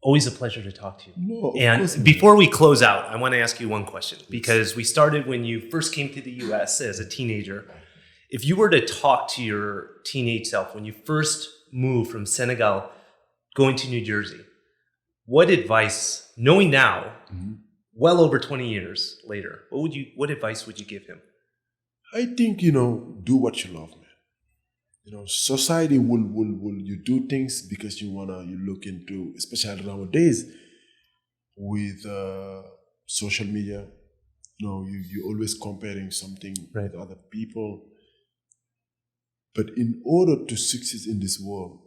Always a pleasure to talk to you. No, and before we close out, I want to ask you one question, because we started when you first came to the U.S. as a teenager. If you were to talk to your teenage self when you first moved from Senegal going to New Jersey, what advice, knowing now, well over 20 years later, what advice would you give him? I think, do what you love, man. Society will you do things because you look into, especially nowadays with social media, you're always comparing something with other people. But in order to succeed in this world,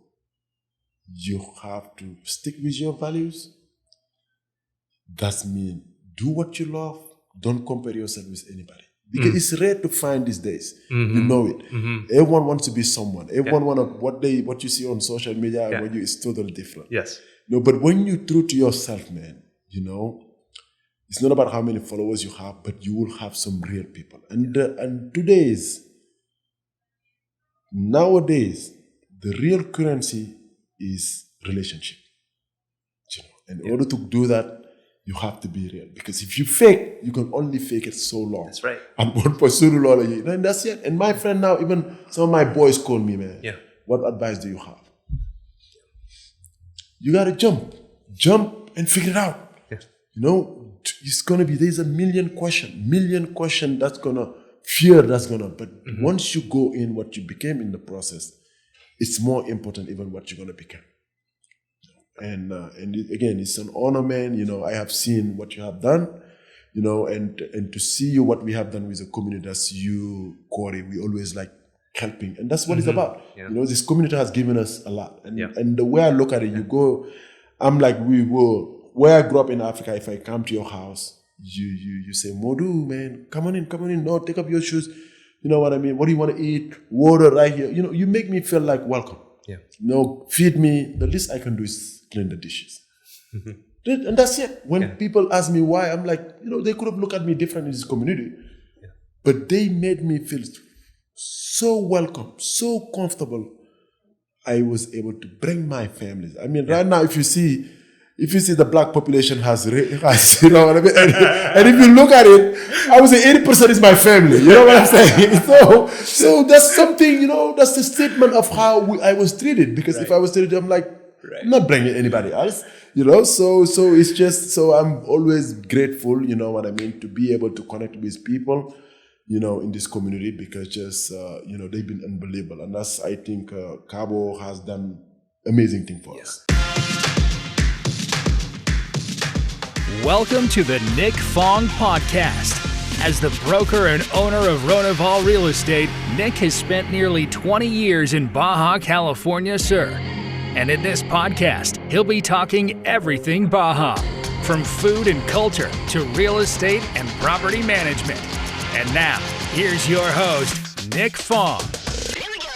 you have to stick with your values. That means do what you love. Don't compare yourself with anybody. Because it's rare to find these days. You know it. Everyone wants to be someone. Everyone wants what you see on social media and what you is totally different. Yes. But when you're true to yourself, man, it's not about how many followers you have, but you will have some real people. And nowadays, the real currency is relationship. In order to do that, you have to be real. Because if you fake, you can only fake it so long. That's right. And one person will and that's it. And my friend now, even some of my boys call me, man. Yeah. What advice do you have? You got to jump and figure it out. Yeah. It's going to be, there's a million question that's going to, fear that's going to, but once you go in what you became in the process, it's more important even what you're going to become. And again, it's an honor, man. I have seen what you have done, and to see you, what we have done with the community. That's you, Corey. We always like helping, and that's what it's about. Yeah. This community has given us a lot, and the way I look at it, I'm like, where I grew up in Africa. If I come to your house, you say, Modu, man, come on in. No, take up your shoes. You know what I mean? What do you want to eat? Water right here. You make me feel like welcome. Yeah. Feed me. The least I can do is clean the dishes. And that's it. When people ask me why, I'm like, they could have looked at me different in this community. Yeah. But they made me feel so welcome, so comfortable. I was able to bring my families. I mean, right now, if you see the black population has you know what I mean? And if you look at it, I would say 80% is my family. You know what I'm saying? So that's something, that's the statement of how I was treated. Because if I was treated, I'm like, I'm not bringing anybody else, so it's just, so I'm always grateful, you know what I mean, to be able to connect with people, in this community, because just, they've been unbelievable. And that's, I think, Cabo has done amazing thing for us. Welcome to the Nick Fong Podcast. As the broker and owner of Ronival Real Estate, Nick has spent nearly 20 years in Baja, California, sir. And in this podcast, he'll be talking everything Baja, from food and culture to real estate and property management. And now, here's your host, Nick Fong. Here we go.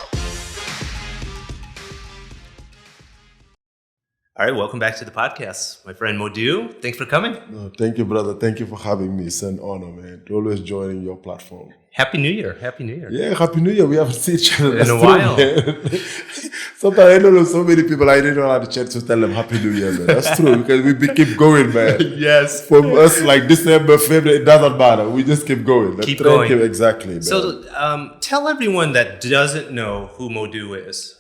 All right, welcome back to the podcast. My friend Modu, thanks for coming. No, thank you, brother. Thank you for having me. It's an honor, man. Always joining your platform. Happy New Year. Happy New Year. Yeah, Happy New Year. We haven't seen each other in a while. Sometimes I don't know so many people, I didn't know how to chat to tell them Happy New Year, man. That's true, because we keep going, man. Yes. From us, like December, February, it doesn't matter. We just keep going. Keep going. Exactly, man. So tell everyone that doesn't know who Modu is,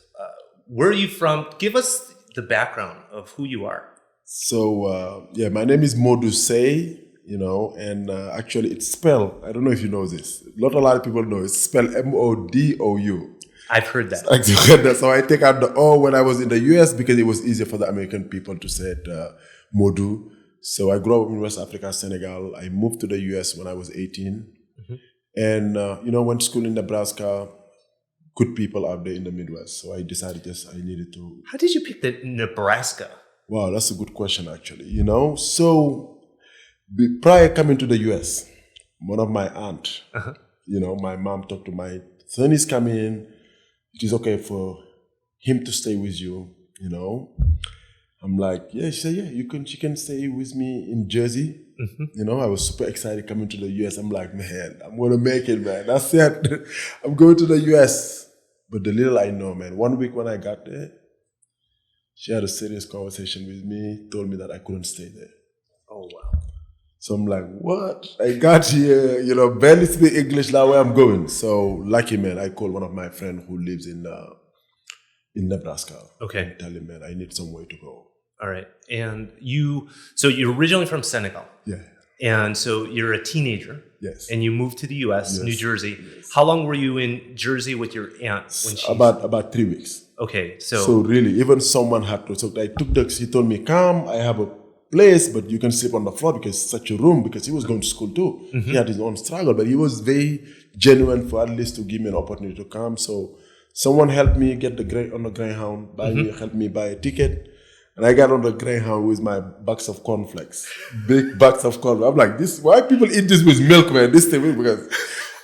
where are you from? Give us the background of who you are. So, my name is Modu Say, and actually it's spelled, I don't know if you know this. Not a lot of people know. It's spelled Modou. I've heard that. So I take out the O when I was in the US because it was easier for the American people to say it, Modu. So I grew up in West Africa, Senegal. I moved to the US when I was 18. And, went to school in Nebraska. Good people out there in the Midwest. So I decided I needed to. How did you pick the Nebraska? Wow, that's a good question, actually. So prior coming to the US, one of my aunt, my mom talked to my son is coming. It is okay for him to stay with you, I'm like, yeah, she said, yeah, she can stay with me in Jersey. I was super excited coming to the US. I'm like, man, I'm going to make it, man. That's it. I'm going to the US. But the little I know, man, 1 week when I got there, She had a serious conversation with me, told me that I couldn't stay there. Oh, wow. So I'm like, what? I got here, barely speak English, now where I'm going. So lucky, man, I called one of my friends who lives in Nebraska. Okay. And tell him, man, I need somewhere to go. All right. And so you're originally from Senegal. Yeah. And so you're a teenager. Yes. And you moved to the U.S., Yes. New Jersey. Yes. How long were you in Jersey with your aunt when she? About 3 weeks. Okay. So really, even someone had to. So he told me, come, I have a place, but you can sleep on the floor because it's such a room, because he was going to school too. Mm-hmm. He had his own struggle, but he was very genuine for at least to give me an opportunity to come. So someone helped me get on the Greyhound, helped me buy a ticket. And I got on the Greyhound with my box of cornflakes, big box of cornflakes. I'm like, why people eat this with milk, man? This thing, because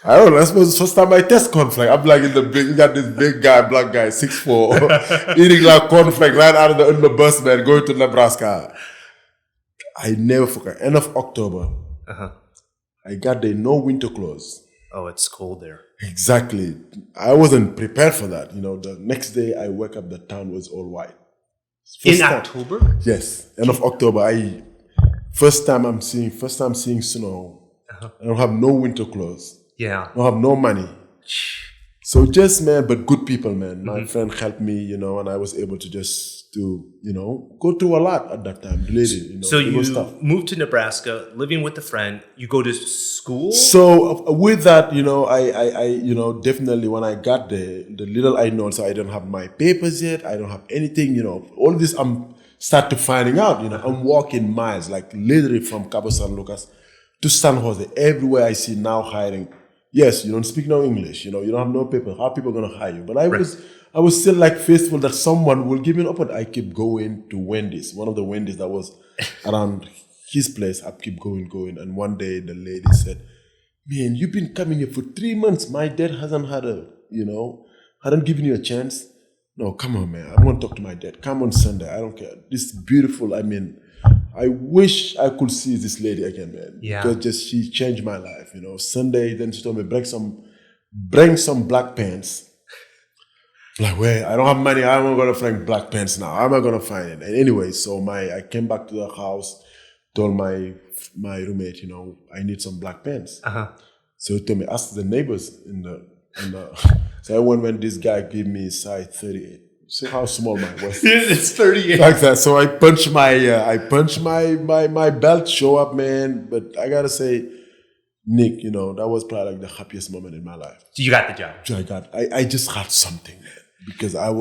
I don't know. I suppose the first time I test cornflakes, I'm like you got this big guy, black guy, 6'4", eating like cornflakes right out of the bus, man, going to Nebraska. I never forgot. End of October, I got there, no winter clothes. Oh, it's cold there. Exactly. I wasn't prepared for that. The next day I woke up, the town was all white. In October? Yes, end of October. First time seeing snow. I don't have no winter clothes. Yeah. I don't have no money. So just, man, but good people, man. My friend helped me, and I was able to go through a lot at that time. The lady, So you moved to Nebraska, living with a friend. You go to school? So with that, I definitely when I got there, the little I know, so I don't have my papers yet. I don't have anything, all this I'm start to finding out, I'm walking miles, like literally from Cabo San Lucas to San Jose. Everywhere I see now hiring. Yes, you don't speak no English, you don't have no paper. How are people going to hire you? But I was still like faithful that someone will give me an opportunity. I keep going to Wendy's, one of the Wendy's that was around his place. I keep going. And one day the lady said, man, you've been coming here for 3 months. My dad hasn't hadn't given you a chance. No, come on, man. I want to talk to my dad. Come on Sunday. I don't care. This is beautiful. I wish I could see this lady again, man. Yeah. Because she changed my life, Sunday, then she told me, bring some black pants. Like, wait, I don't have money. I'm not going to find black pants now. How am I going to find it? And anyway, so I came back to the house, told my roommate, I need some black pants. So he told me, ask the neighbors in the so I went when this guy gave me size 38. See how small my was. It's 38. Like that. So I punched my belt, show up, man. But I gotta say, Nick, that was probably like the happiest moment in my life. You got the job. I just had something, man, because I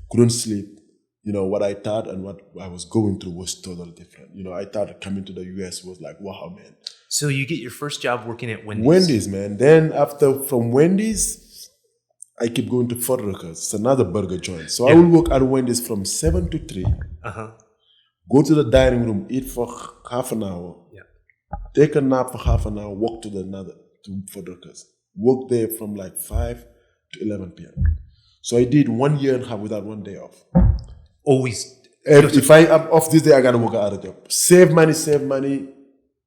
couldn't sleep. What I thought and what I was going through was totally different. I thought coming to the US was like, wow, man. So you get your first job working at Wendy's. Wendy's, man. Then from Wendy's, I keep going to Fort Rockers. It's another burger joint. So I will work at Wendy's from 7 to 3. Go to the dining room, eat for half an hour. Yeah. Take a nap for half an hour, walk to Fort Rockers. Work there from like 5 to 11 p.m. So I did 1 year and a half without one day off. Always. If I am off this day, I got to work at other job. Save money,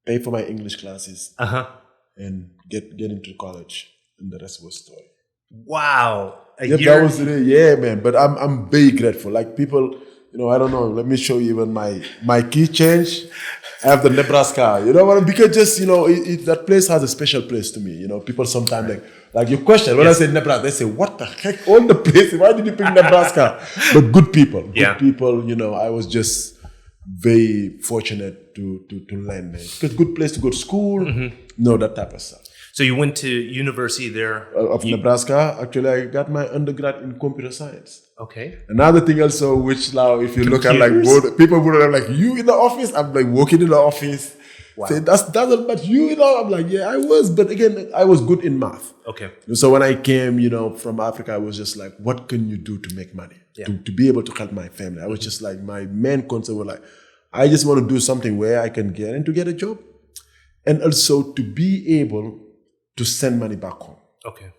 pay for my English classes, and get into college. And the rest was story. Wow. That was really, man. But I'm very grateful. Like people, I don't know. Let me show you even my key change. I have the Nebraska. Because just that place has a special place to me. People sometimes like your question when I say Nebraska, they say, "What the heck? All the places? Why did you pick Nebraska?" But good people. I was just very fortunate to learn there. Because good place to go to school. That type of stuff. So you went to university there? Of Nebraska. Actually, I got my undergrad in computer science. Okay. Another thing also, which now, if you look at people would have like, you in the office? I'm like working in the office. Wow. Say, doesn't but I'm like, yeah, I was. But again, I was good in math. Okay. So when I came, from Africa, I was just like, what can you do to make money? Yeah. To be able to help my family. I was just like, my main concern was like, I just want to do something where I can get a job. And also to be able to send money back home. Okay.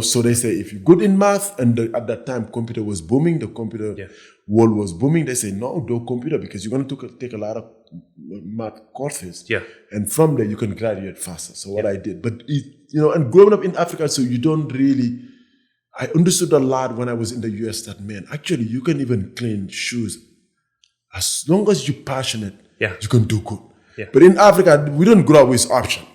So they say if you're good in math, and at that time computer was booming, the computer world was booming. They say no, do computer because you're going to take a lot of math courses. Yeah. And from there you can graduate faster. So what I did, but and growing up in Africa, so you don't really I understood a lot when I was in the US that, man, actually you can even clean shoes. As long as you're passionate, you can do good. Yeah. But in Africa, we don't grow up with option.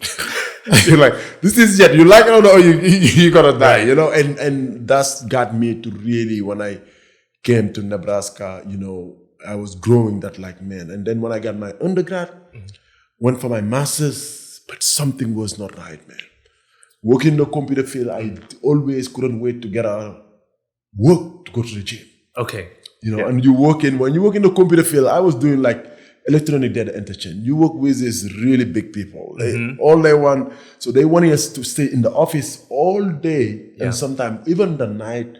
You're like, this is it. You like it or no, you're gonna die, you know? And that's got me to really, when I came to Nebraska, you know, I was growing that like, man. And then when I got my undergrad, went for my master's, but something was not right, man. Working in the computer field, I always couldn't wait to get out of work to go to the gym. Okay. You know, and when you work in the computer field, I was doing like electronic data interchange. You work with these really big people. All they want, so they want us to stay in the office all day and sometimes even the night,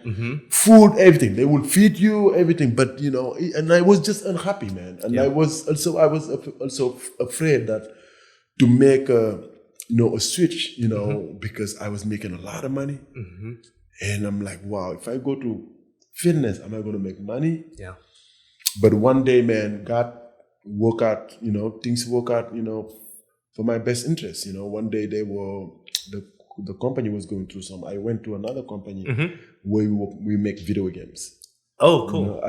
food, everything. They will feed you everything, but you know, and I was just unhappy, man. And I was also afraid that to make a switch, you know, because I was making a lot of money, and I'm like, wow, if I go to fitness, am I going to make money? Yeah. But one day, man, God work out, you know, things work out, you know, for my best interest. You know, one day the company was going through some. I went to another company where we make video games. Oh, cool. You know,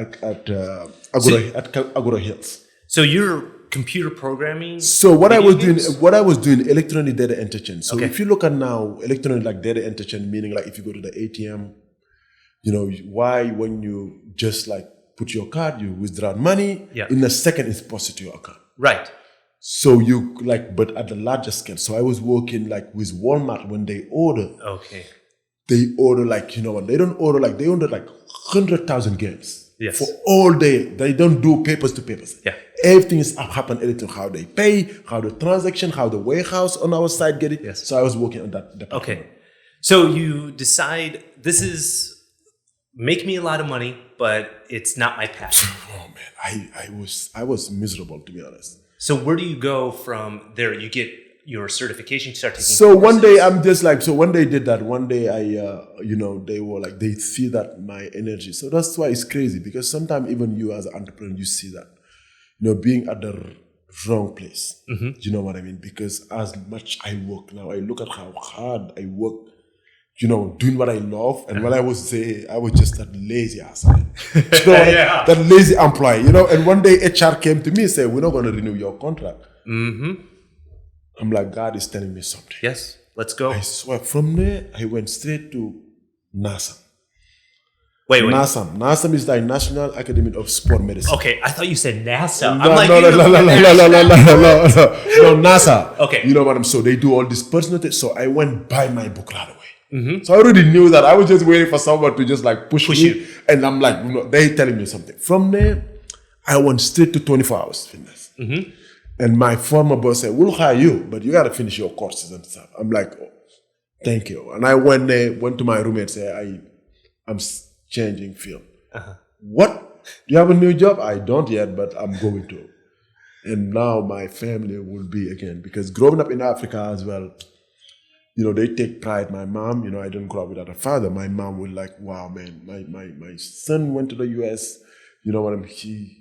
at Agora Hills. So you're computer programming? So what I was doing, electronic data interchange. So if you look at now, electronic like data interchange, meaning like if you go to the ATM, you know, when you just like put your card, you withdraw money, in a second it's posted to your account. Right. So you like, but at the larger scale. So I was working like with Walmart when they order. Okay. They order like, you know what, they don't order like, they order like 100,000 games. Yes. For all day. They don't do papers to papers. Yeah. Everything is happen, everything, how they pay, how the transaction, how the warehouse on our side get it. Yes. So I was working on that department. Okay. So you decide this is make me a lot of money, but it's not my passion. Oh man, I was miserable, to be honest. So where do you go from there? You get your certification, you start taking So courses? one day I'm just like, so when they did that, one day I, you know, they were like, they see that my energy. So that's why it's crazy, because sometimes even you as an entrepreneur, you see that, you know, being at the wrong place. You know what I mean? Because as much I work now, I look at how hard I work, you know, doing what I love. And when I was there, I was just that lazy ass. You know, that lazy employee, you know. And one day HR came to me and said, we're not going to renew your contract. I'm like, God is telling me something. Yes, let's go. I swear, from there, I went straight to NASA. Wait. NASM is like National Academy of Sport Medicine. Okay, I thought you said NASA. No, I'm like, no, NASA. Okay. You know what I'm saying? So they do all this personal things. So I went buy my book right away. So I already knew that. I was just waiting for someone to just like push me. You. And I'm like, you know, they telling me something. From there, I went straight to 24 hours fitness. And my former boss said, we'll hire you, but you got to finish your courses and stuff. I'm like, oh, thank you. And I went there, went to my roommate and said, I'm changing field. What? Do you have a new job? I don't yet, but I'm going to. And now my family will be again, because growing up in Africa as well, you know, they take pride. My mom, you know, I didn't grow up without a father. My mom was like, wow, man, my son went to the US, you know what I mean? He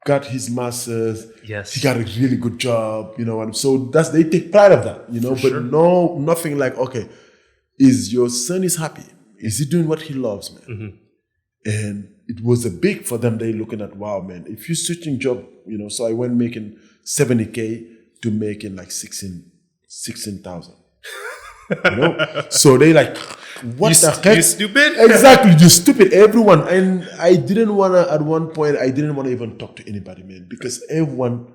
got his master's. Yes. He got a really good job, you know what I mean? So they take pride of that, you know, but no, nothing like, okay, is your son is happy? Is he doing what he loves, man? And it was a big for them. They looking at, wow, man, if you're switching job, you know, so I went making 70K to making like 16,000. You know? So they like, what the heck? You stupid? Exactly, you stupid, everyone. And I didn't want to, at one point, I didn't want to even talk to anybody, man, because everyone,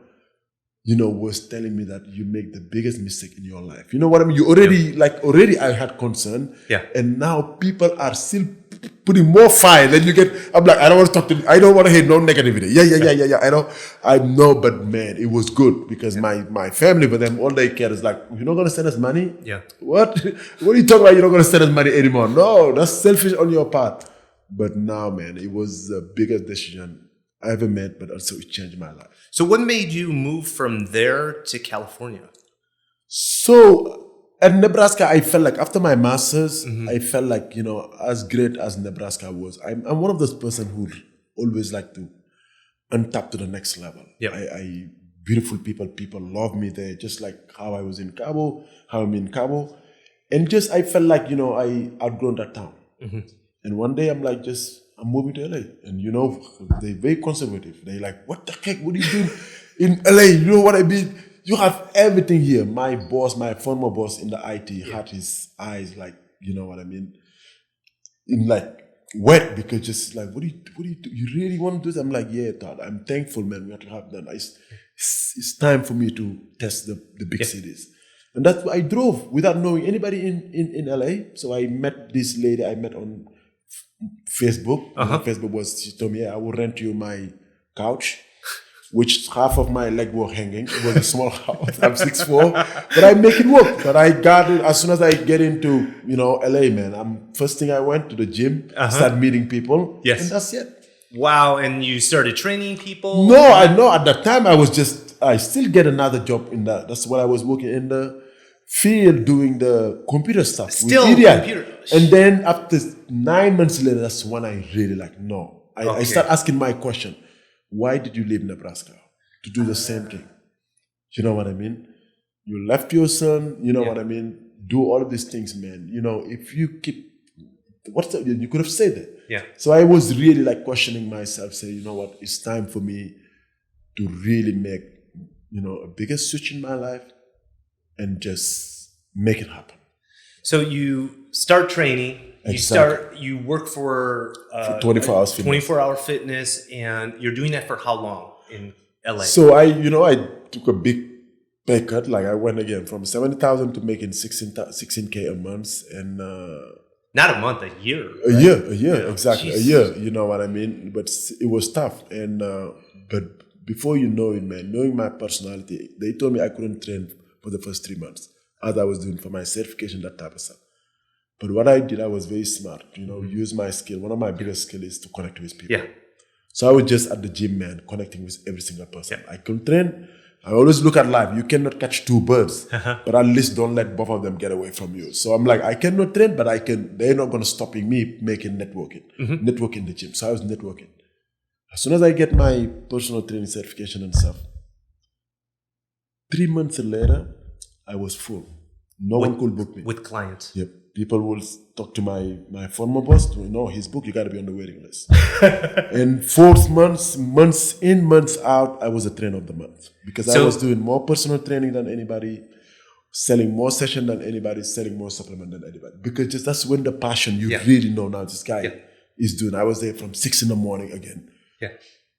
you know, was telling me that you make the biggest mistake in your life. You know what I mean? You already I had concern. Yeah. And now people are still putting more fire than you get. I'm like, I don't want to talk to, I don't want to hear no negativity. Yeah. I know, but man, it was good because my family, but them, all they care is like, you're not going to send us money? Yeah. What are you talking about? You're not going to send us money anymore. No, that's selfish on your part. But now, man, it was the biggest decision I ever made, but also it changed my life. So what made you move from there to California? So at Nebraska, I felt like after my master's, I felt like, you know, as great as Nebraska was, I'm one of those person who always like to untap to the next level. Yep. I beautiful people love me there, just like how I was in Cabo, how I'm in Cabo. And just, I felt like, you know, I outgrown that town. And one day I'm like, I'm moving to LA. And you know, they're very conservative. They're like, what the heck? What are you doing in LA? You know what I mean? You have everything here. My boss, my former boss in the IT had his eyes like, you know what I mean? In like wet, because just like, what do you do? You really want to do this? I'm like, yeah, Todd, I'm thankful, man. We have to have that. It's time for me to test the big cities. And that's why I drove without knowing anybody in LA. So I met this lady I met on Facebook. Facebook she told me, yeah, I will rent you my couch, which half of my leg were hanging. It was a small house. I'm 6'4", but I make it work. But I got it as soon as I get into, you know, LA, man. First thing I went to the gym, start meeting people. Yes. And that's it. Wow. And you started training people? No, I know. At that time, I still get another job in that. That's what I was working in the field doing the computer stuff. Still computer. And then after 9 months later, that's when I really like, no. I start asking my question. Why did you leave Nebraska to do the same thing? You know what I mean? You left your son, you know what I mean? Do all of these things, man. You know, if you keep, you could have said that. Yeah. So I was really like questioning myself, say, you know what, it's time for me to really make, you know, a bigger switch in my life and just make it happen. So you start training. You work for 24 hours fitness. 24-hour fitness, and you're doing that for how long in LA? So I took a big pay cut. Like I went again from 70,000 to making 16K a month, and not a month, a year. Right? A year, exactly, Jesus. a year. You know what I mean? But it was tough, and but before you know it, man, knowing my personality, they told me I couldn't train for the first 3 months as I was doing for my certification, that type of stuff. But what I did, I was very smart, you know, use my skill. One of my biggest skills is to connect with people. Yeah. So I was just at the gym, man, connecting with every single person. I can train. I always look at life. You cannot catch two birds, but at least don't let both of them get away from you. So I'm like, I cannot train, but I can. They're not going to stop me making networking in the gym. So I was networking. As soon as I get my personal training certification and stuff, 3 months later, I was full. No one could book me. With clients. Yep. People will talk to my former boss. His book, you got to be on the waiting list. And 4 months in, months out, I was a trainer of the month. Because I was doing more personal training than anybody, selling more session than anybody, selling more supplement than anybody. Because that's when the passion you really know now this guy is doing. I was there from 6 in the morning again. Yeah.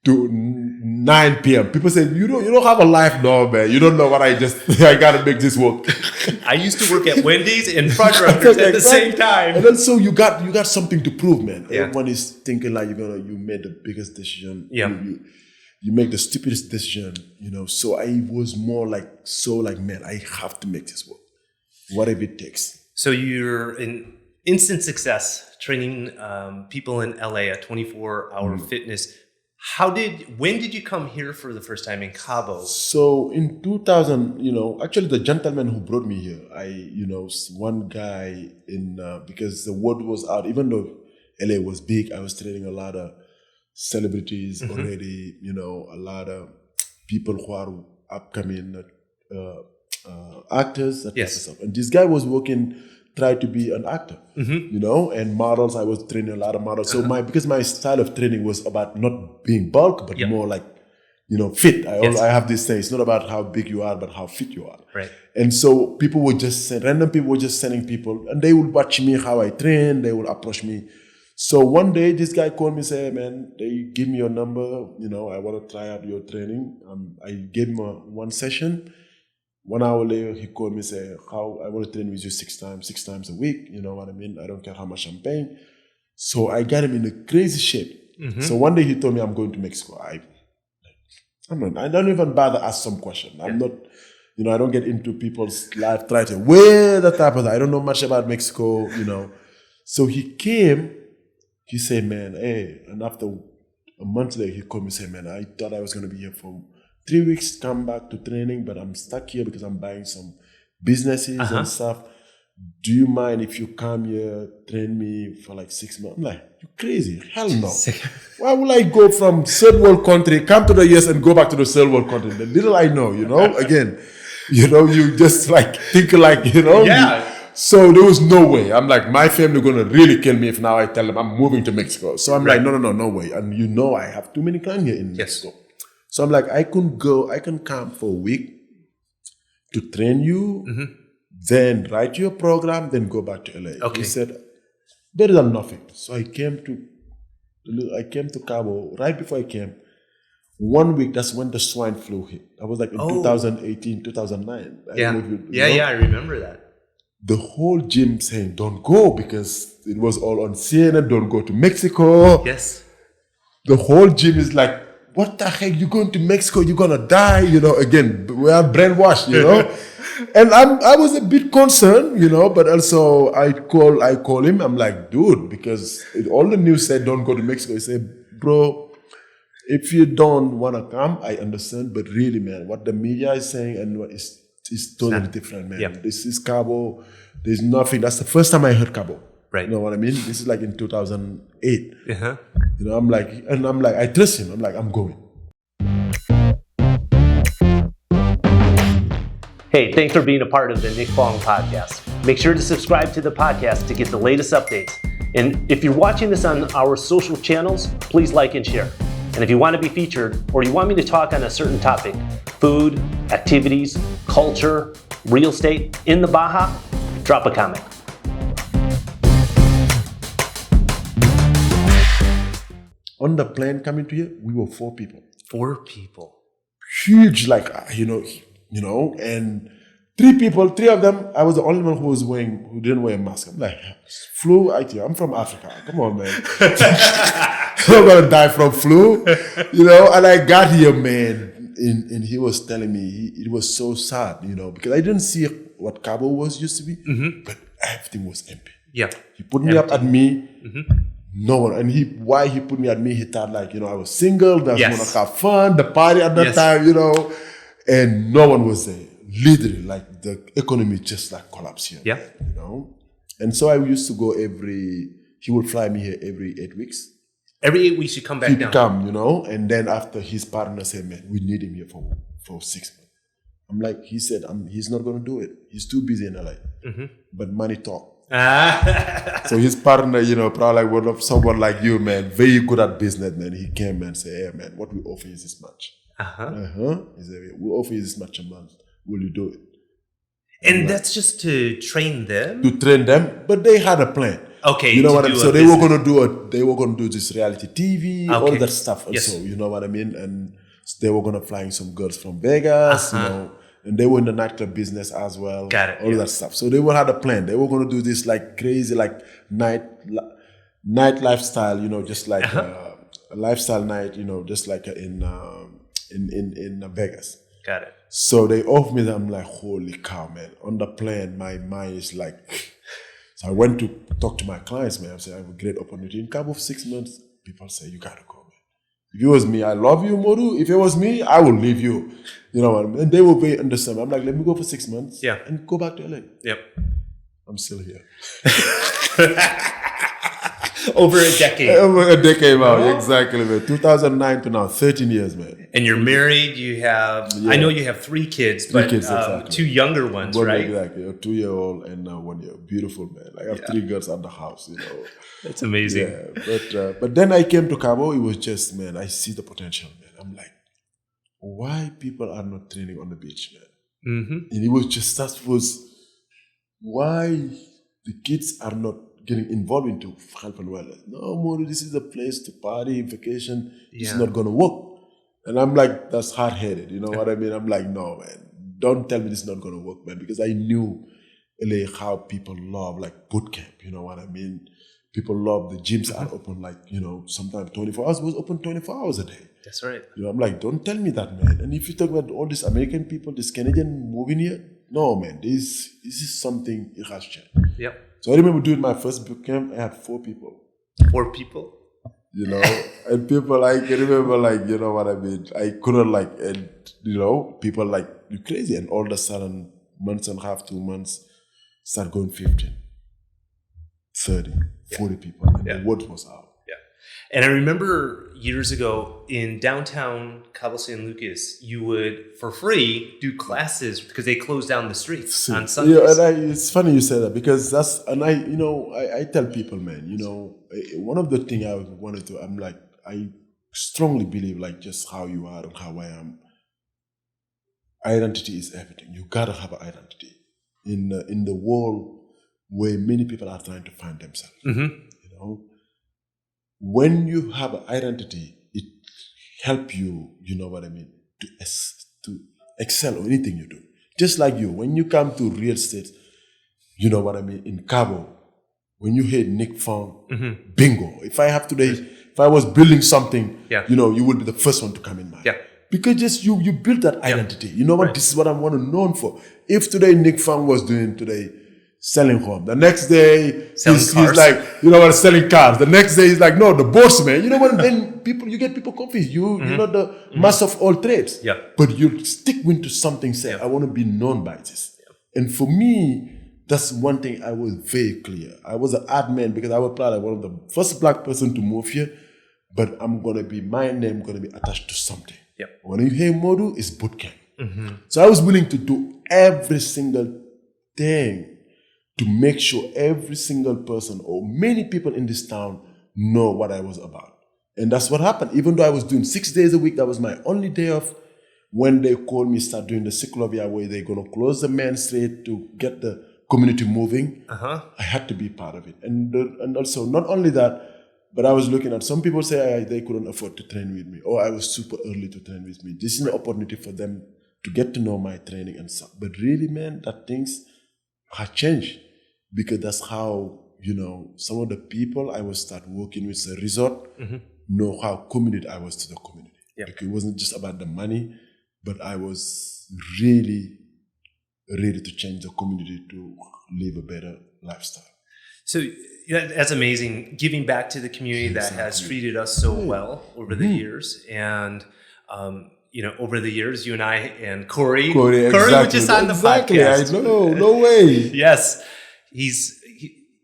To 9 p.m. People say, you don't have a life now, man. You don't know what I got to make this work. I used to work at Wendy's and front runners at the same time. And then so you got something to prove, man. Yeah. Everyone is thinking like you made the biggest decision. Yeah. You make the stupidest decision, So I was more like, man, I have to make this work. Whatever it takes. So you're an instant success training people in LA at 24-hour fitness. When did you come here for the first time in Cabo? So in 2000, actually the gentleman who brought me here, one guy because the word was out, even though LA was big, I was training a lot of celebrities already, a lot of people who are upcoming actors, that type of stuff. And this guy was tried to be an actor, and models. I was training a lot of models. So because my style of training was about not being bulk, but more like, fit. I have this saying, it's not about how big you are, but how fit you are. Right. And so random people were just sending people, and they would watch me how I train. They would approach me. So one day, this guy called me, say, man, they give me your number. I want to try out your training. I gave him one session. 1 hour later, he called me and said, I want to train with you 6 times a week. You know what I mean? I don't care how much I'm paying. So I got him in a crazy shape. So one day he told me I'm going to Mexico. I don't even bother ask some question. I'm not, I don't get into people's life, try to, where the type of that. I don't know much about Mexico, So he came, he said, man, hey, and after a month later, he called me and said, man, I thought I was going to be here for 3 weeks, come back to training, but I'm stuck here because I'm buying some businesses and stuff. Do you mind if you come here, train me for like 6 months? I'm like, you crazy? Hell no. Why would I go from third world country, come to the US and go back to the third world country? The little I know, again, you just like think like, Yeah. So there was no way. I'm like, my family gonna really kill me if now I tell them I'm moving to Mexico. So I'm like, no way. And you know, I have too many clients here in Mexico. So I'm like, I can come for a week to train you, then write your program, then go back to LA. Okay. He said, better than nothing. So I came to Cabo right before I came. 1 week, that's when the swine flu hit. I was like in 2018, 2009. I remember that. The whole gym saying, don't go, because it was all on CNN, don't go to Mexico. Yes. The whole gym is like, what the heck, you're going to Mexico, you're going to die, again, we are brainwashed, And I was a bit concerned, but also I call him, I'm like, dude, because all the news said don't go to Mexico. He said, bro, if you don't want to come, I understand, but really, man, what the media is saying and what is totally different, man. Yep. This is Cabo. There's nothing. That's the first time I heard Cabo. Right. You know what I mean? This is like in 2008. Uh-huh. I'm like, I trust him. I'm like, I'm going. Hey, thanks for being a part of the Nick Fong podcast. Make sure to subscribe to the podcast to get the latest updates. And if you're watching this on our social channels, please like and share. And if you want to be featured or you want me to talk on a certain topic, food, activities, culture, real estate in the Baja, drop a comment. On the plane coming to here, we were 4 people. 4 people. Huge, like, and 3 of them, I was the only one who didn't wear a mask. I'm like, flu, I'm from Africa. Come on, man. I'm gonna die from flu, and I got here, man, and he was telling me, it was so sad, because I didn't see what Cabo was used to be, but everything was empty. Yeah. He put me up at me, no one, and why he put me at me, he thought like, I was single, that I was gonna have fun, the party at that time, and no one was there. Literally, like the economy just like collapsed here. Yeah. And so I used to go he would fly me here every 8 weeks. Every 8 weeks you come back He'd down. come, and then after his partner said, man, we need him here for 6 months. I'm like, he said, he's not going to do it. He's too busy in LA. But money talk. So his partner, probably like one of someone like you, man, very good at business, man. He came and said, hey, man, what we offer is this much. He said, we offer you this much a month. Will you do it? And that's just to train them? To train them, but they had a plan. Okay. You know what I mean? So they were gonna do this reality TV, all that stuff. And so, you know what I mean? And they were gonna fly in some girls from Vegas, and they were in the nightclub business as well. Got it. All that stuff. So they had a plan. They were gonna do this like crazy, like night lifestyle, just like a lifestyle night, just like in Vegas. Got it. So they offered me that. I'm like, holy cow, man. On the plane, my mind is like... So I went to talk to my clients, man. I said, I have a great opportunity. In Cabo for 6 months, people say, you got to go, man. If it was me, I love you, Modu. If it was me, I will leave you. You know what I mean? And they were very understanding. I'm like, let me go for 6 months and go back to LA. Yep. I'm still here. Over a decade. Over a decade, man. Exactly, man. 2009 to now, 13 years, man. And you're married. You have, I know you have 3 kids, but 3 kids, exactly. 2 younger ones, right? Exactly. A 2-year-old and 1 year. Beautiful, man. I have 3 girls at the house, That's amazing. Yeah, but then I came to Cabo. It was just, man, I see the potential, man. I'm like, why people are not training on the beach, man? And it was just, that was why the kids are not getting involved into health and wellness. No, Modu, this is a place to party, vacation. It's not going to work. And I'm like, that's hard-headed. You know what I mean? I'm like, no, man, don't tell me this is not going to work, man. Because I knew LA, how people love like boot camp. You know what I mean? People love the gyms are open like, sometimes 24 hours. It was open 24 hours a day. That's right. I'm like, don't tell me that, man. And if you talk about all these American people, this Canadian moving here, no, man, this is something it has changed. Yep. So I remember doing my first boot camp, I had 4 people. 4 people? And people I can remember like, you know what I mean? I couldn't like, and people like, you crazy. And all of a sudden, months and a half, 2 months, start going 15, 30, 40 people. And the word was out. Yeah. And I remember, years ago in downtown Cabo San Lucas, you would, for free, do classes because they closed down the streets on Sundays. Yeah, and it's funny you say that because I tell people, man, one of the things I wanted to, I strongly believe like just how you are and how I am. Identity is everything. You gotta have an identity in the world where many people are trying to find themselves. When you have an identity, it helps you, to excel on anything you do. Just like you, when you come to real estate, in Cabo, when you hear Nick Fong, bingo. If I was building something, you would be the first one to come in mind. Yeah. Because just you build that identity. You know what? Right. This is what I want to known for. If today Nick Fong was doing selling home, the next day he's like, selling cars. The next day he's like, no, the boss man. You know what? Then you get people confused. You're not the master of all trades. Yeah. But you stick into something. Say, I want to be known by this. Yeah. And for me, that's one thing I was very clear. I was an admin because I was probably one of the first black person to move here. But my name gonna be attached to something. Yep. When you hear Modu, it's bootcamp. So I was willing to do every single thing to make sure every single person or many people in this town know what I was about. And that's what happened. Even though I was doing 6 days a week, that was my only day off. When they called me, start doing the Ciclovia where they're going to close the main street to get the community moving, I had to be part of it. And also, not only that, but I was looking at some people say they couldn't afford to train with me, or I was super early to train with me. This is an opportunity for them to get to know my training and stuff. But really, man, that things have changed because that's how, some of the people I was start working with the resort know how committed I was to the community. Yep. Because it wasn't just about the money, but I was really ready to change the community to live a better lifestyle. So that's amazing. Giving back to the community that has treated us so well over the years. And, over the years, you and I and Corey was just on the podcast. I know, no way. Yes.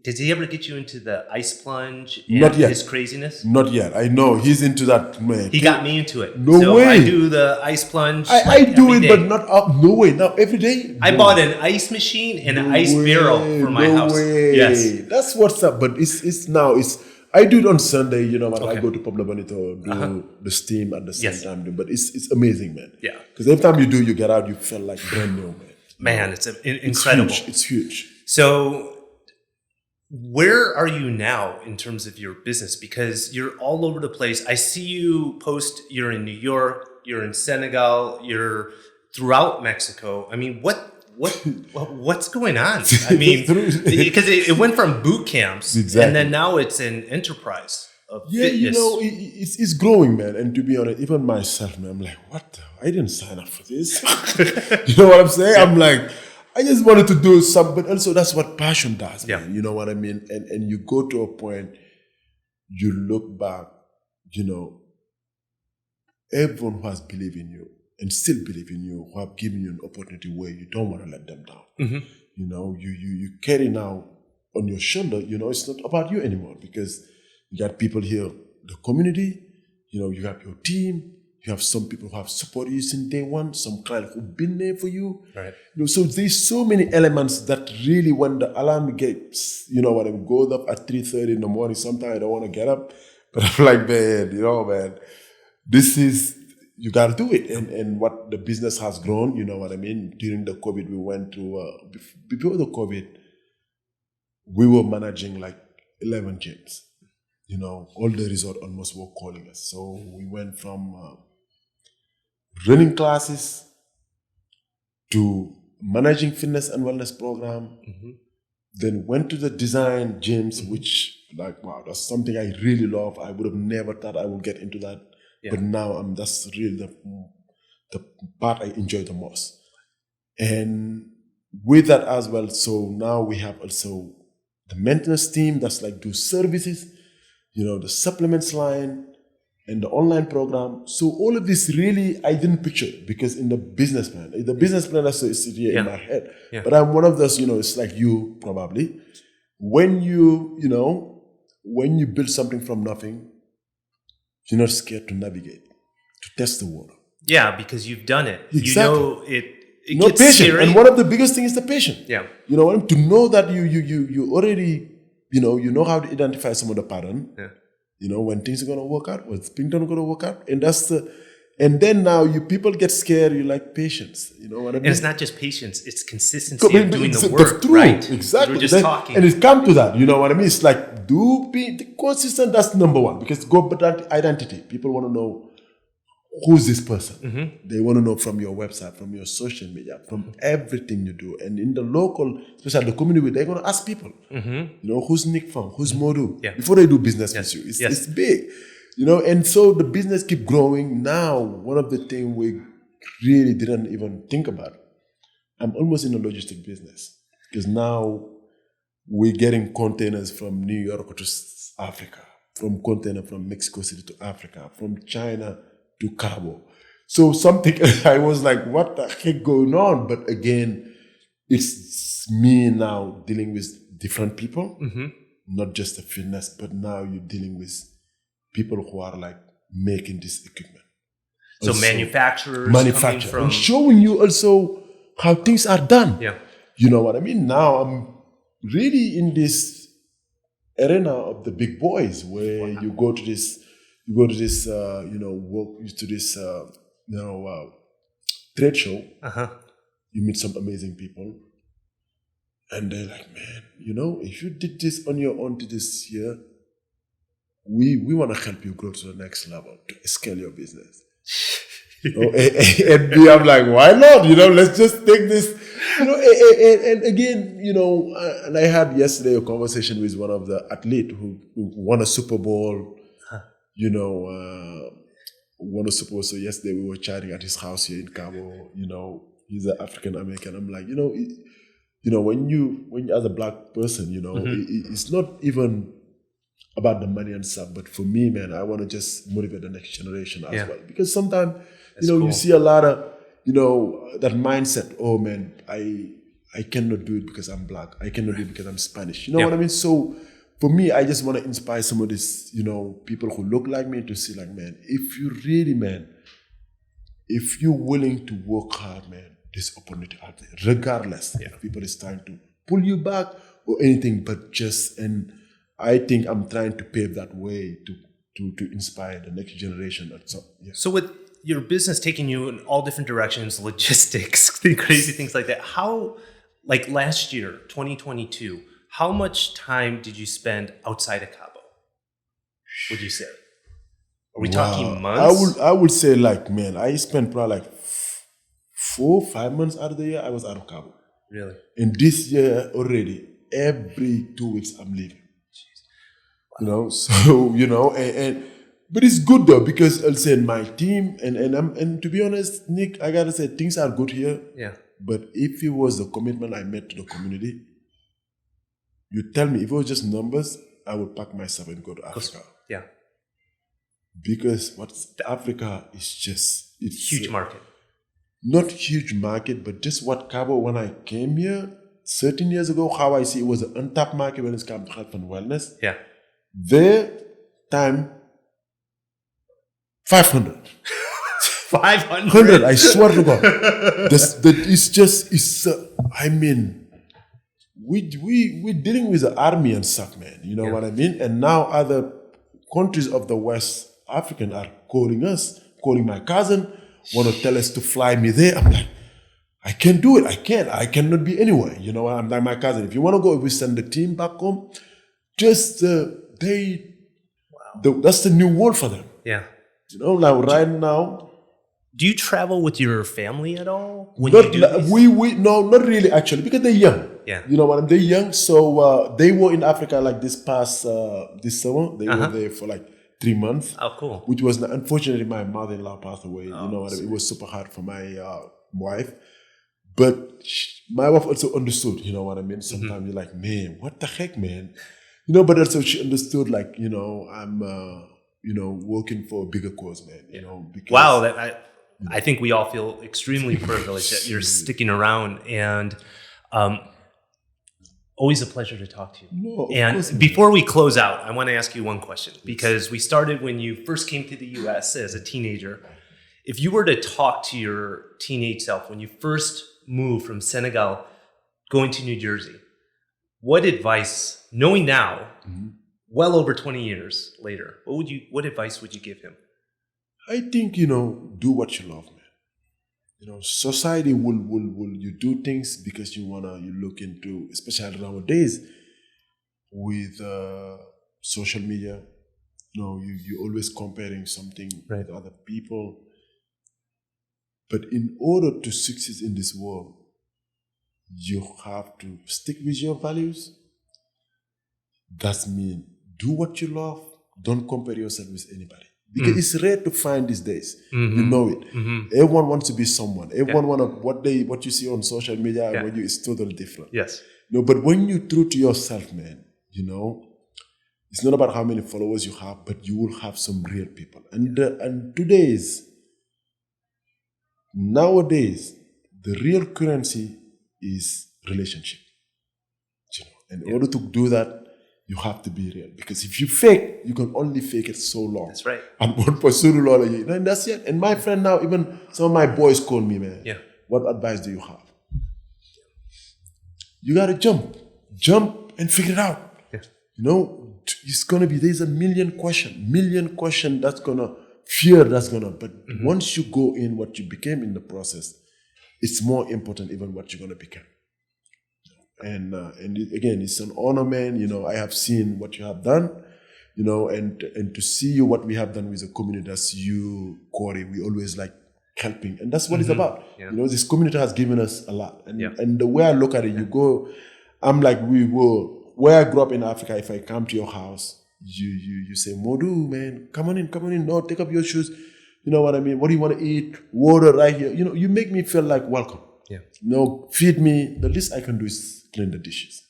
Did he ever get you into the ice plunge and Not yet. his craziness? Not yet. I know. He's into that, man. He got me into it. No way. I do the ice plunge. I do it, but not up. No way. Now, every day. I bought an ice machine and an ice barrel for my house. Way. Yes. That's what's up. But I do it on Sunday, I go to Pablo Bonito, do the steam at the same time. But it's amazing, man. Yeah. Because every time you get out, you feel like brand new, man. Man, it's incredible. It's huge. So, where are you now in terms of your business? Because you're all over the place. I see you post, you're in New York, you're in Senegal, you're throughout Mexico. I mean, what's going on? I mean, because it went from boot camps and then now it's an enterprise of fitness. It's growing, man. And to be honest, even myself, man, I'm like, what? I didn't sign up for this. You know what I'm saying? Yeah. I'm like, I just wanted to do something, but also that's what passion does, man. You know what I mean? And you go to a point, you look back, everyone who has believed in you and still believe in you, who have given you an opportunity where you don't want to let them down. You carry now on your shoulder, it's not about you anymore because you got people here, the community, you have your team. You have some people who have supported you since day one, some clients who've been there for you. Right. So there's so many elements that really, when the alarm gets, when it goes up at 3:30 in the morning, sometimes I don't want to get up, but I'm like, man, this is, you got to do it. And what the business has grown, you know what I mean? During the COVID, we went to, before the COVID, we were managing like 11 gyms. All the resort almost were calling us. So we went from running classes to managing fitness and wellness program. Then went to the design gyms, which wow, that's something I really love. I would have never thought I would get into that. Yeah. But now that's really the part I enjoy the most. And with that as well, so now we have also the maintenance team that's do services, the supplements line and the online program. So all of this really, I didn't picture it because in the business plan that's here in my head. Yeah. But I'm one of those, it's like you probably. When you build something from nothing, You're not scared to navigate, to test the water. Yeah, because you've done it. Exactly. You know it Not gets patient. scary. And one of the biggest things is the patient. Yeah. You know what I mean? To know that you already, you know how to identify some of the pattern. Yeah. You know, when things are gonna work out, when things are gonna work out. And then now people get scared, you like patience. You know what I mean? And it's not just patience, it's consistency of doing the work, true, right? Exactly. We're just talking. And it's come to that, you know what I mean? It's like, be consistent, that's number one. Because go back to identity. People want to know, who's this person? Mm-hmm. They want to know from your website, from your social media, from everything you do. And in the local, especially the community, they're going to ask people, you know, who's Nick Fong? Who's Modu? Yeah. Before they do business with you. It's big. You know, and so the business keep growing. Now, one of the things we really didn't even think about, I'm almost in the logistic business. Because now we're getting containers from New York to Africa, from container from Mexico City to Africa, from China to Cabo. So something, I was like, what the heck going on? But again, it's me now dealing with different people, not just the fitness, but now you're dealing with people who are like making this equipment. So also, manufacturers coming from... and showing you also how things are done. Yeah. You know what I mean? Now I'm really in this arena of the big boys where you go to this, work to this, trade show. You meet some amazing people. And they're like, man, you know, if you did this on your own to this year, we want to help you grow to the next level, to scale your business. You know, and me, I'm like, why not? You know, let's just take this. You know, and again, you know, and I had yesterday a conversation with one of the athletes who won a Super Bowl. You know, won a Super Bowl. So yesterday we were chatting at his house here in Cabo. You know, he's an African American. I'm like, when you as a black person, you know, it's not even about the money and stuff, but for me, man, I want to just motivate the next generation as well. Because sometimes, you see a lot of, that mindset, oh man, I cannot do it because I'm black. I cannot do it because I'm Spanish. You know what I mean? So for me, I just want to inspire some of these, people who look like me to see like, man, if you really, man, if you're willing to work hard, man, this opportunity out there, regardless if people is trying to pull you back or anything, but and I think I'm trying to pave that way to inspire the next generation. So with your business taking you in all different directions, logistics, crazy things like that, how, like last year, 2022, how much time did you spend outside of Cabo, would you say? Are we talking months? I would say like, man, I spent probably like 4-5 months out of the year, I was out of Cabo. Really? And this year already, every 2 weeks I'm leaving. You know, so, but it's good though, because I'll say my team, and to be honest, Nick, I gotta say things are good here. Yeah. But if it was the commitment I made to the community, you tell me, if it was just numbers, I would pack myself and go to Africa. Yeah. Because Africa is just... It's huge market. Not huge market, but just what Cabo, when I came here 13 years ago, how I see it was an untapped market when it comes to health and wellness. Yeah. Their time, 500. 500? I swear to God. We're dealing with the army and stuff, man. You know what I mean? And now other countries of the West African are calling us, calling my cousin, want to tell us to fly me there. I'm like, I can't do it. I cannot be anywhere. You know, I'm like my cousin. If you want to go, if we send the team back home, just that's the new world for them. Yeah. You know, like right now. Do you travel with your family at all when you do this? No, not really actually, because they're young. Yeah. You know what I mean? They're young, so they were in Africa like this summer. They were there for like 3 months. Oh, cool. Which was, unfortunately, my mother-in-law passed away. You know what I mean? It was super hard for my wife. But my wife also understood, you know what I mean? Sometimes you're like, man, what the heck, man? You know, but also she understood, like, I'm, working for a bigger cause, man. You know, because... Wow, I think we all feel extremely privileged that you're sticking around. And Always a pleasure to talk to you. No, of course And not. before we close out, I want to ask you one question, because we started when you first came to the US as a teenager. If you were to talk to your teenage self when you first moved from Senegal going to New Jersey, what advice, knowing now, well over 20 years later, what advice would you give him? I think, do what you love, man. Society will you do things because you look into, especially nowadays with social media, you always comparing something Right. with other people. But in order to succeed in this world, you have to stick with your values. That means do what you love. Don't compare yourself with anybody. Because it's rare to find these days. You know it. Everyone wants to be someone. Everyone what you see on social media and what you is totally different. Yes. But when you're true to yourself, man, it's not about how many followers you have, but you will have some real people. And nowadays, the real currency is relationship. In order to do that, you have to be real. Because if you fake, you can only fake it so long. That's right. And one person will and that's it. And my friend now, even some of my boys call me, man. Yeah. What advice do you have? You gotta jump and figure it out. Yeah. It's gonna be, there's a million question that's gonna, but once you go in what you became in the process, it's more important even what you're gonna become. And again, it's an honor, man. I have seen what you have done, and to see you what we have done with the community. That's you, Corey. We always like helping, and that's what it's about. Yeah. This community has given us a lot, and Yeah. and the way I look at it, I'm like, where I grew up in Africa. If I come to your house, you say, Modu, man, come on in. No, take off your shoes. You know what I mean? What do you want to eat? Water right here. You make me feel like welcome. Yeah. Feed me. The least I can do is clean the dishes.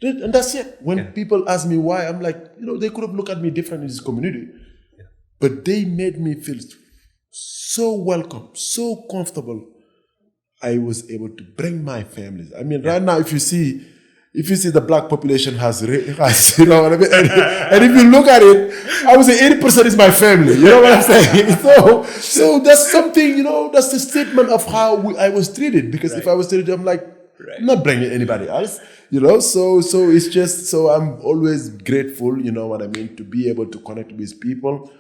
And that's it. When people ask me why, I'm like, they could have looked at me different in this community. Yeah. But they made me feel so welcome, so comfortable. I was able to bring my families. I mean, right now, if you see the black population has you know what I mean? And if you look at it, I would say 80% is my family. You know what I'm saying? So that's something, that's the statement of how I was treated. Because if I was treated, I'm like, I'm not bringing anybody else, so it's just, so I'm always grateful, you know what I mean, to be able to connect with people,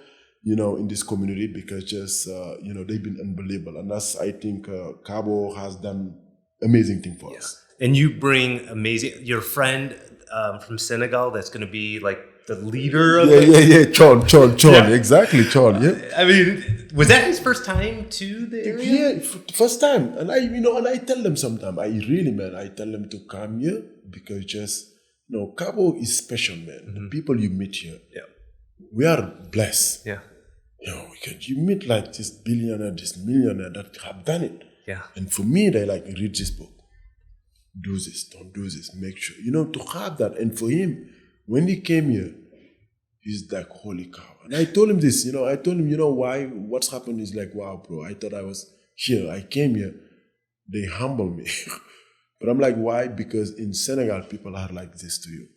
in this community, because just, they've been unbelievable. And that's, I think, Cabo has done amazing thing for us. And you bring your friend from Senegal that's going to be like the leader of Chon, exactly, Chon, yeah. I mean, was that his first time to the area? Yeah, first time. And I tell them sometimes, I tell them to come here, because just, Cabo is special, man. The people you meet here, we are blessed. Yeah. Because you meet like this billionaire, this millionaire that have done it. Yeah. And for me, they like, read this book. Do this, don't do this, make sure. To have that. And for him, when he came here, he's like, holy cow. And I told him this, I told him, why, what's happened is like, wow, bro, I thought I was here. I came here. They humble me. But I'm like, why? Because in Senegal, people are like this to you.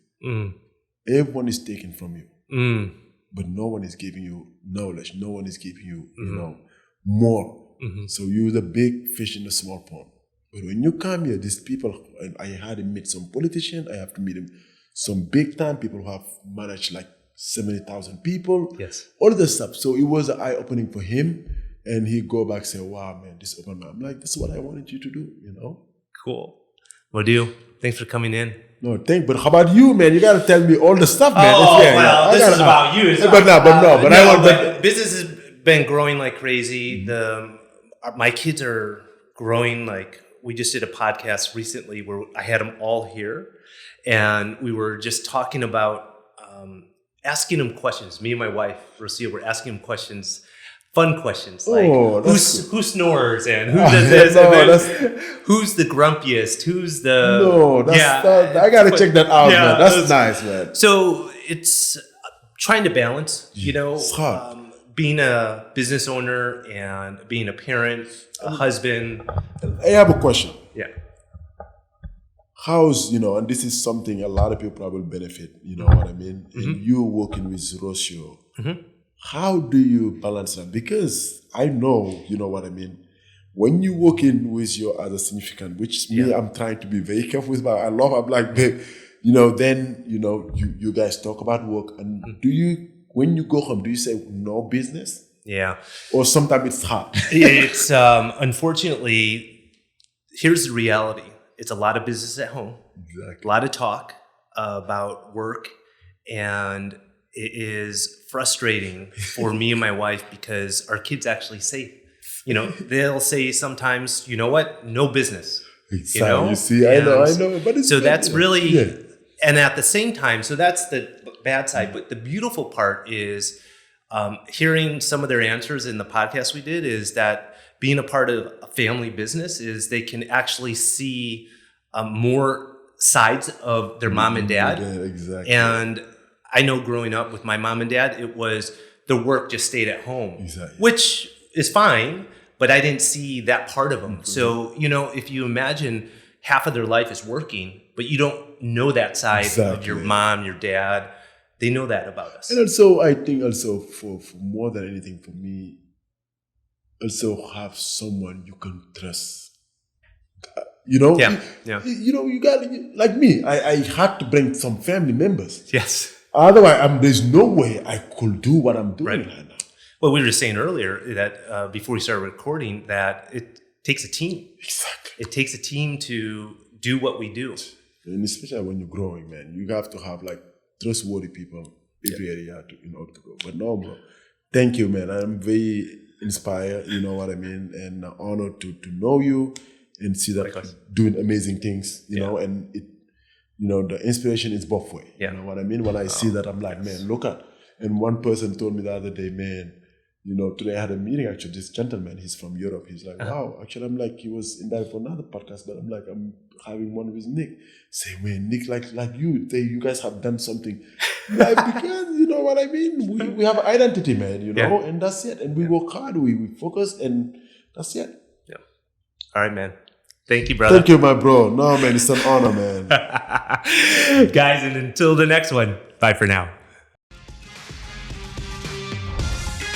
Everyone is taken from you. But no one is giving you knowledge. No one is giving you, more. So you're the big fish in the small pond. But when you come here, these people, and I had to meet some politicians, I have to meet some big time people who have managed like 70,000 people. Yes. All of this stuff. So it was an eye-opening for him. And he go back and say, wow, man, this opened my mind. I'm like, this is what I wanted you to do, Cool. Modu, thanks for coming in. No, but how about you, man? You got to tell me all the stuff, man. This is about you. But business has been growing like crazy. My kids are growing like, we just did a podcast recently where I had them all here, and we were just talking about asking them questions. Me and my wife, Rocio, were asking them questions, fun questions, like who snores and who does this, who's the grumpiest, who's the... I got to check that out, man. That's nice, man. So it's trying to balance, It's hard. Being a business owner and being a parent, a husband. I have a question. Yeah. how's, and this is something a lot of people probably benefit, you know what I mean? And you working with Rocio, how do you balance that? Because I know, you know what I mean? When you working with your other significant, which me, I'm trying to be very careful with, but I'm like, babe, then, you guys talk about work. And when you go home, do you say no business? Yeah. Or sometimes it's hard? It's, unfortunately, here's the reality. It's a lot of business at home. Exactly. A lot of talk about work. And it is frustrating for me and my wife because our kids actually say, they'll say sometimes, you know what? No business. Exactly. You see, I know. But it's so good, that's really, and at the same time, so that's the bad side. But the beautiful part is hearing some of their answers in the podcast we did is that being a part of a family business is they can actually see more sides of their mom and dad. Yeah, exactly. And I know growing up with my mom and dad, it was the work just stayed at home, exactly. which is fine, but I didn't see that part of them. Mm-hmm. So, if you imagine half of their life is working, but you don't know that side of your mom, your dad, they know that about us. And also, I think also for more than anything for me, also have someone you can trust. You got, like me, I had to bring some family members. Yes. Otherwise, there's no way I could do what I'm doing right now. Well, we were just saying earlier that before we started recording that it takes a team. Exactly. It takes a team to do what we do. And especially when you're growing, man, you have to have like trustworthy people every area in order to grow. But no, bro, thank you, man. I'm very inspired, you know what I mean, and honored to know you and see that you're doing amazing things, you know, and it, the inspiration is both ways. You know what I mean? When I see that, I'm like, man, look at. And one person told me the other day, man, today I had a meeting, actually, this gentleman, he's from Europe. He's like, wow, actually, I'm like, he was invited for another podcast, but I'm like, I'm having one with Nick. Say, man, Nick, like you guys have done something. Like, because, you know what I mean? We have identity, man, and that's it. And we work hard, we focus, and that's it. Yeah. All right, man. Thank you, brother. Thank you, my bro. No, man, it's an honor, man. Guys, and until the next one, bye for now.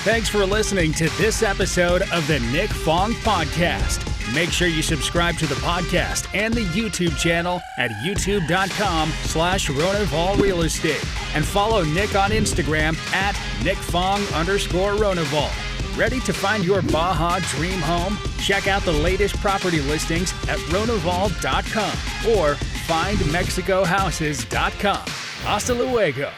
Thanks for listening to this episode of the Nick Fong Podcast. Make sure you subscribe to the podcast and the YouTube channel at youtube.com/Ronival Real Estate and follow Nick on Instagram at NickFong_Ronival. Ready to find your Baja dream home? Check out the latest property listings at Ronival.com or findmexicohouses.com. Hasta luego.